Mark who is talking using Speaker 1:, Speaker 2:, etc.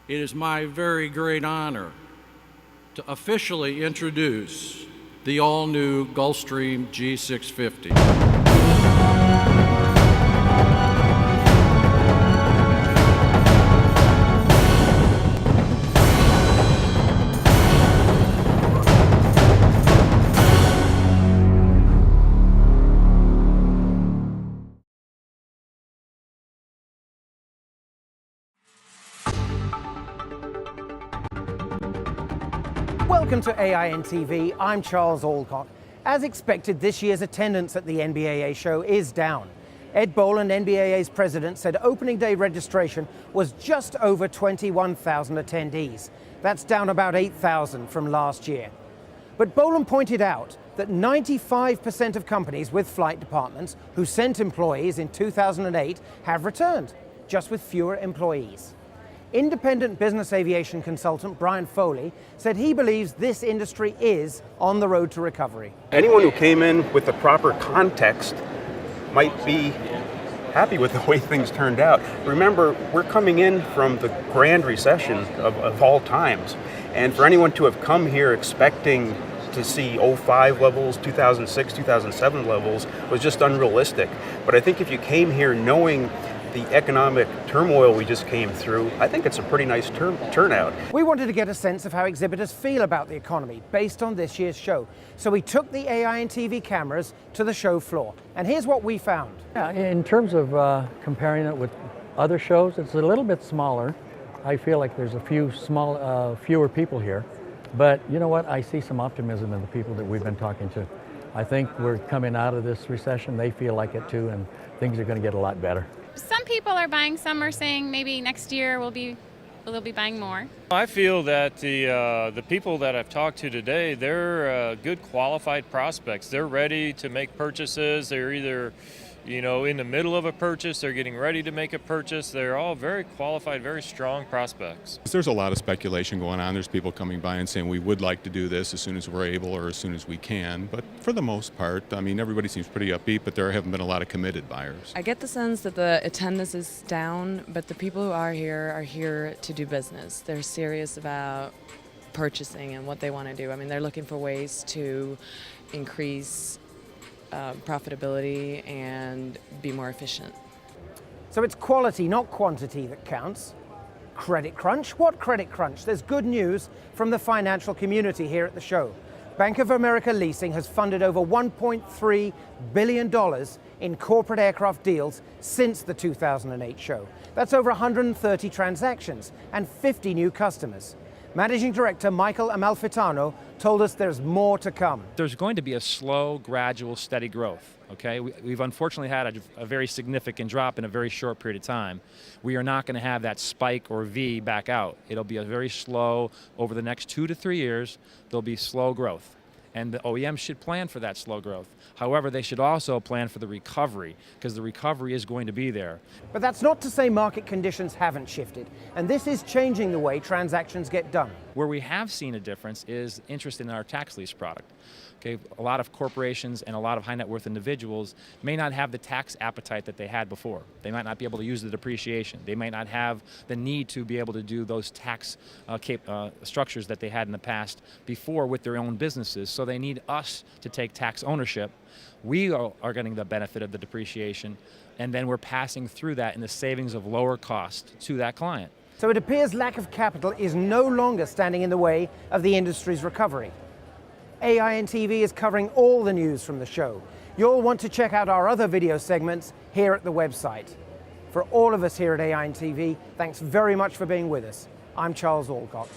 Speaker 1: it is my very great honor to officially introduce the all-new Gulfstream G650.
Speaker 2: Welcome to AIN TV. I'm Charles Alcott. As expected, this year's attendance at the NBAA show is down. Ed Boland, NBAA's president, said opening day registration was just over 21,000 attendees. That's down about 8,000 from last year. But Boland pointed out that 95% of companies with flight departments who sent employees in 2008 have returned, just with fewer employees. Independent business aviation consultant Brian Foley said he believes this industry is on the road to recovery.
Speaker 3: Anyone who came in with the proper context might be happy with the way things turned out. Remember, we're coming in from the grand recession of all times. And for anyone to have come here expecting to see 05 levels, 2006, 2007 levels was just unrealistic. But I think if you came here knowing the economic turmoil we just came through, I think it's a pretty nice turnout.
Speaker 2: We wanted to get a sense of how exhibitors feel about the economy based on this year's show. So we took the AIN TV cameras to the show floor. And here's what we found.
Speaker 4: Yeah, in terms of comparing it with other shows, it's a little bit smaller. I feel like there's a few fewer people here. But you know what? I see some optimism in the people that we've been talking to. I think we're coming out of this recession. They feel like it too, and things are going to get a lot better.
Speaker 5: Some people are buying, some are saying maybe next year they'll be buying more.
Speaker 6: I feel that the people that I've talked to today, they're good qualified prospects. They're ready to make purchases. They're either, in the middle of a purchase, they're getting ready to make a purchase. They're all very qualified, very strong prospects.
Speaker 7: There's a lot of speculation going on. There's people coming by and saying we would like to do this as soon as we're able or as soon as we can. But for the most part, everybody seems pretty upbeat, but there haven't been a lot of committed buyers.
Speaker 8: I get the sense that the attendance is down, but the people who are here to do business. They're serious about purchasing and what they want to do. They're looking for ways to increase profitability and be more efficient.
Speaker 2: So it's quality, not quantity, that counts. Credit crunch? What credit crunch? There's good news from the financial community here at the show. Bank of America Leasing has funded over $1.3 billion in corporate aircraft deals since the 2008 show. That's over 130 transactions and 50 new customers. Managing Director Michael Amalfitano told us there's more to come.
Speaker 9: There's going to be a slow, gradual, steady growth. Okay, we've unfortunately had a very significant drop in a very short period of time. We are not going to have that spike or V back out. It'll be a very slow, over the next 2 to 3 years, there'll be slow growth. And the OEMs should plan for that slow growth. However, they should also plan for the recovery, because the recovery is going to be there.
Speaker 2: But that's not to say market conditions haven't shifted, and this is changing the way transactions get done.
Speaker 9: Where we have seen a difference is interest in our tax lease product. Okay, a lot of corporations and a lot of high net worth individuals may not have the tax appetite that they had before. They might not be able to use the depreciation. They might not have the need to be able to do those tax structures that they had in the past before with their own businesses. So they need us to take tax ownership. We are getting the benefit of the depreciation, and then we're passing through that in the savings of lower cost to that client.
Speaker 2: So it appears lack of capital is no longer standing in the way of the industry's recovery. AIN TV is covering all the news from the show. You'll want to check out our other video segments here at the website. For all of us here at AIN TV, thanks very much for being with us. I'm Charles Alcott.